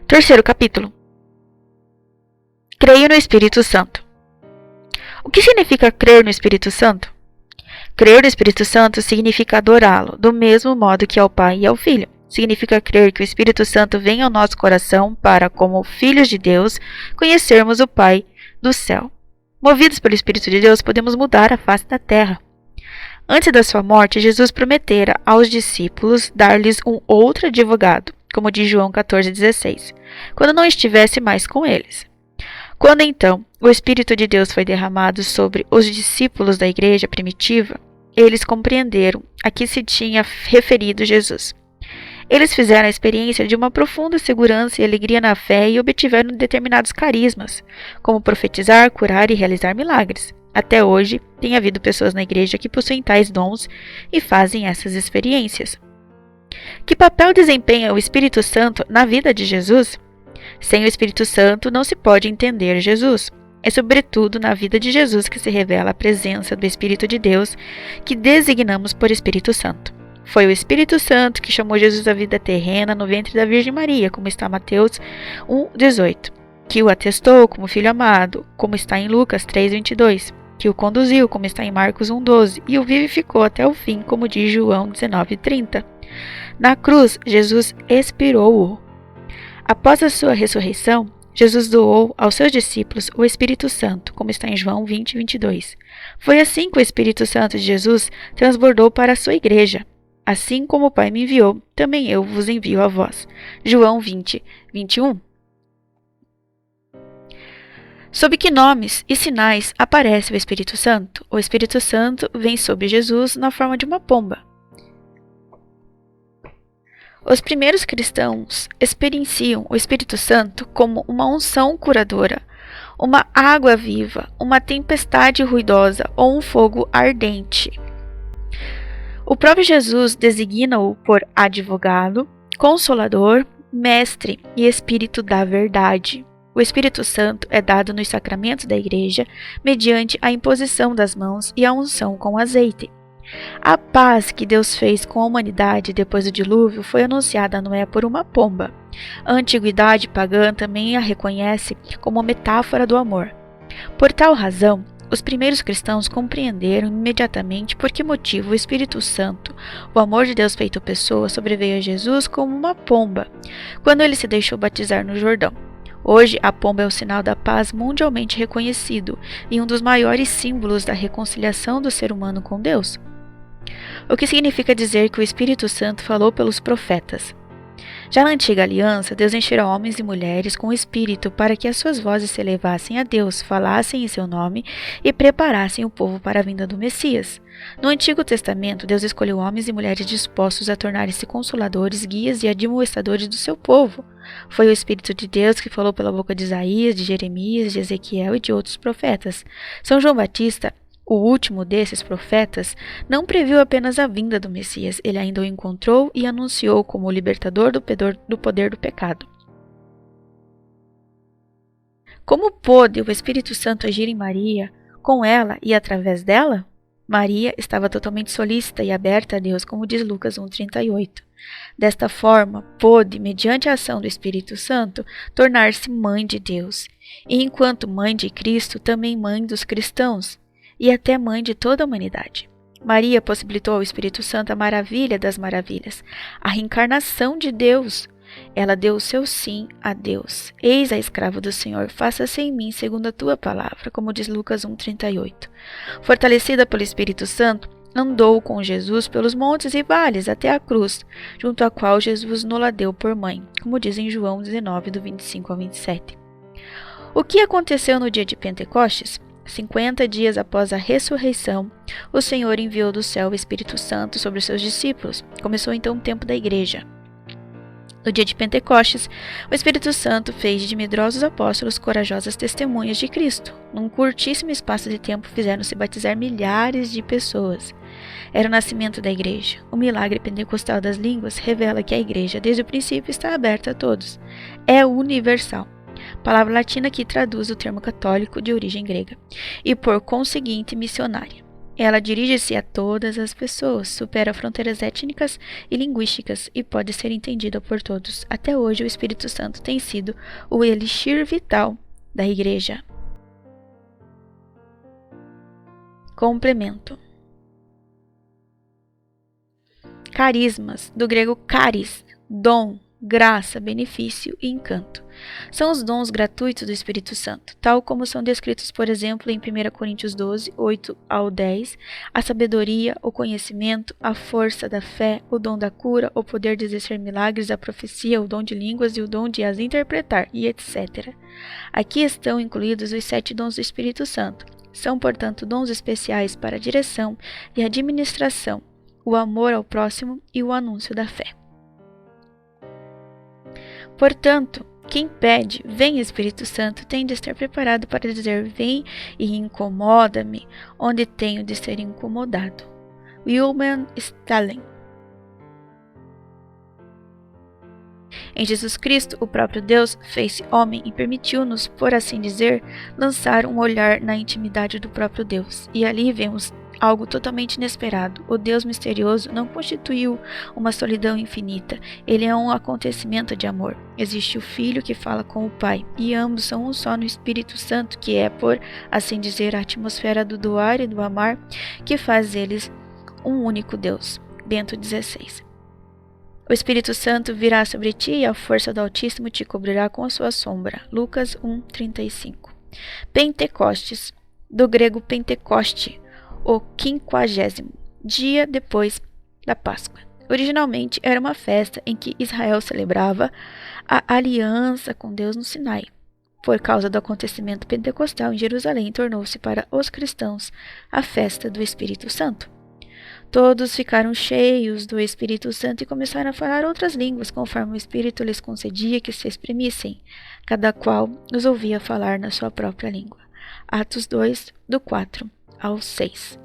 Terceiro capítulo. Creio no Espírito Santo. O que significa crer no Espírito Santo? Crer no Espírito Santo significa adorá-lo, do mesmo modo que ao Pai e ao Filho. Significa crer que o Espírito Santo vem ao nosso coração para, como filhos de Deus, conhecermos o Pai do céu. Movidos pelo Espírito de Deus, podemos mudar a face da terra. Antes da sua morte, Jesus prometera aos discípulos dar-lhes um outro advogado, como diz João 14,16, quando não estivesse mais com eles. Quando então o Espírito de Deus foi derramado sobre os discípulos da igreja primitiva, eles compreenderam a que se tinha referido Jesus. Eles fizeram a experiência de uma profunda segurança e alegria na fé e obtiveram determinados carismas, como profetizar, curar e realizar milagres. Até hoje, tem havido pessoas na igreja que possuem tais dons e fazem essas experiências. Que papel desempenha o Espírito Santo na vida de Jesus? Sem o Espírito Santo não se pode entender Jesus. É sobretudo na vida de Jesus que se revela a presença do Espírito de Deus, que designamos por Espírito Santo. Foi o Espírito Santo que chamou Jesus à vida terrena no ventre da Virgem Maria, como está em Mateus 1,18, que o atestou como filho amado, como está em Lucas 3,22, que o conduziu, como está em Marcos 1,12, e o vivificou até o fim, como diz João 19,30. Na cruz, Jesus expirou-o. Após a sua ressurreição, Jesus doou aos seus discípulos o Espírito Santo, como está em João 20:22. Foi assim que o Espírito Santo de Jesus transbordou para a sua igreja. Assim como o Pai me enviou, também eu vos envio a vós. João 20:21. Sob que nomes e sinais aparece o Espírito Santo? O Espírito Santo vem sobre Jesus na forma de uma pomba. Os primeiros cristãos experienciam o Espírito Santo como uma unção curadora, uma água viva, uma tempestade ruidosa ou um fogo ardente. O próprio Jesus designa-o por advogado, consolador, mestre e Espírito da verdade. O Espírito Santo é dado nos sacramentos da Igreja mediante a imposição das mãos e a unção com azeite. A paz que Deus fez com a humanidade depois do dilúvio foi anunciada a Noé por uma pomba. A antiguidade pagã também a reconhece como metáfora do amor. Por tal razão, os primeiros cristãos compreenderam imediatamente por que motivo o Espírito Santo, o amor de Deus feito pessoa, sobreveio a Jesus como uma pomba, quando ele se deixou batizar no Jordão. Hoje, a pomba é o sinal da paz mundialmente reconhecido e um dos maiores símbolos da reconciliação do ser humano com Deus. O que significa dizer que o Espírito Santo falou pelos profetas? Já na antiga aliança, Deus enchera homens e mulheres com o Espírito para que as suas vozes se elevassem a Deus, falassem em seu nome e preparassem o povo para a vinda do Messias. No Antigo Testamento, Deus escolheu homens e mulheres dispostos a tornarem-se consoladores, guias e admoestadores do seu povo. Foi o Espírito de Deus que falou pela boca de Isaías, de Jeremias, de Ezequiel e de outros profetas. São João Batista, o último desses profetas, não previu apenas a vinda do Messias, ele ainda o encontrou e anunciou como o libertador do poder do pecado. Como pôde o Espírito Santo agir em Maria, com ela e através dela? Maria estava totalmente solícita e aberta a Deus, como diz Lucas 1,38. Desta forma, pôde, mediante a ação do Espírito Santo, tornar-se mãe de Deus, e enquanto mãe de Cristo, também mãe dos cristãos, e até mãe de toda a humanidade. Maria possibilitou ao Espírito Santo a maravilha das maravilhas, a reencarnação de Deus. Ela deu o seu sim a Deus. Eis a escrava do Senhor, faça-se em mim segundo a tua palavra, como diz Lucas 1,38. Fortalecida pelo Espírito Santo, andou com Jesus pelos montes e vales até a cruz, junto à qual Jesus nola deu por mãe, como diz em João 19, do 25 ao 27. O que aconteceu no dia de Pentecostes? 50 dias após a ressurreição, o Senhor enviou do céu o Espírito Santo sobre os seus discípulos. Começou então o tempo da igreja. No dia de Pentecostes, o Espírito Santo fez de medrosos apóstolos corajosas testemunhas de Cristo. Num curtíssimo espaço de tempo fizeram-se batizar milhares de pessoas. Era o nascimento da igreja. O milagre pentecostal das línguas revela que a igreja, desde o princípio, está aberta a todos. É universal. Palavra latina que traduz o termo católico de origem grega, e por conseguinte missionária. Ela dirige-se a todas as pessoas, supera fronteiras étnicas e linguísticas e pode ser entendida por todos. Até hoje, o Espírito Santo tem sido o elixir vital da Igreja. Complemento. Carismas, do grego charis, dom, graça, benefício e encanto. São os dons gratuitos do Espírito Santo, tal como são descritos, por exemplo, em 1 Coríntios 12, 8 ao 10, a sabedoria, o conhecimento, a força da fé, o dom da cura, o poder de exercer milagres, a profecia, o dom de línguas e o dom de as interpretar, e etc. Aqui estão incluídos os 7 dons do Espírito Santo. São, portanto, dons especiais para a direção e administração, o amor ao próximo e o anúncio da fé. Portanto, quem pede, vem Espírito Santo, tem de estar preparado para dizer, vem e incomoda-me, onde tenho de ser incomodado. William Stalin. Em Jesus Cristo, o próprio Deus fez-se homem e permitiu-nos, por assim dizer, lançar um olhar na intimidade do próprio Deus. E ali vemos algo totalmente inesperado. O Deus misterioso não constituiu uma solidão infinita. Ele é um acontecimento de amor. Existe o Filho que fala com o Pai, e ambos são um só no Espírito Santo, que é, por assim dizer, a atmosfera do doar e do amar, que faz deles um único Deus. Bento XVI. O Espírito Santo virá sobre ti e a força do Altíssimo te cobrirá com a sua sombra. Lucas 1:35. Pentecostes, do grego Pentecoste, o 50º dia depois da Páscoa. Originalmente era uma festa em que Israel celebrava a aliança com Deus no Sinai. Por causa do acontecimento pentecostal em Jerusalém, tornou-se para os cristãos a festa do Espírito Santo. Todos ficaram cheios do Espírito Santo e começaram a falar outras línguas, conforme o Espírito lhes concedia que se exprimissem. Cada qual os ouvia falar na sua própria língua. Atos 2, do 4 ao 6.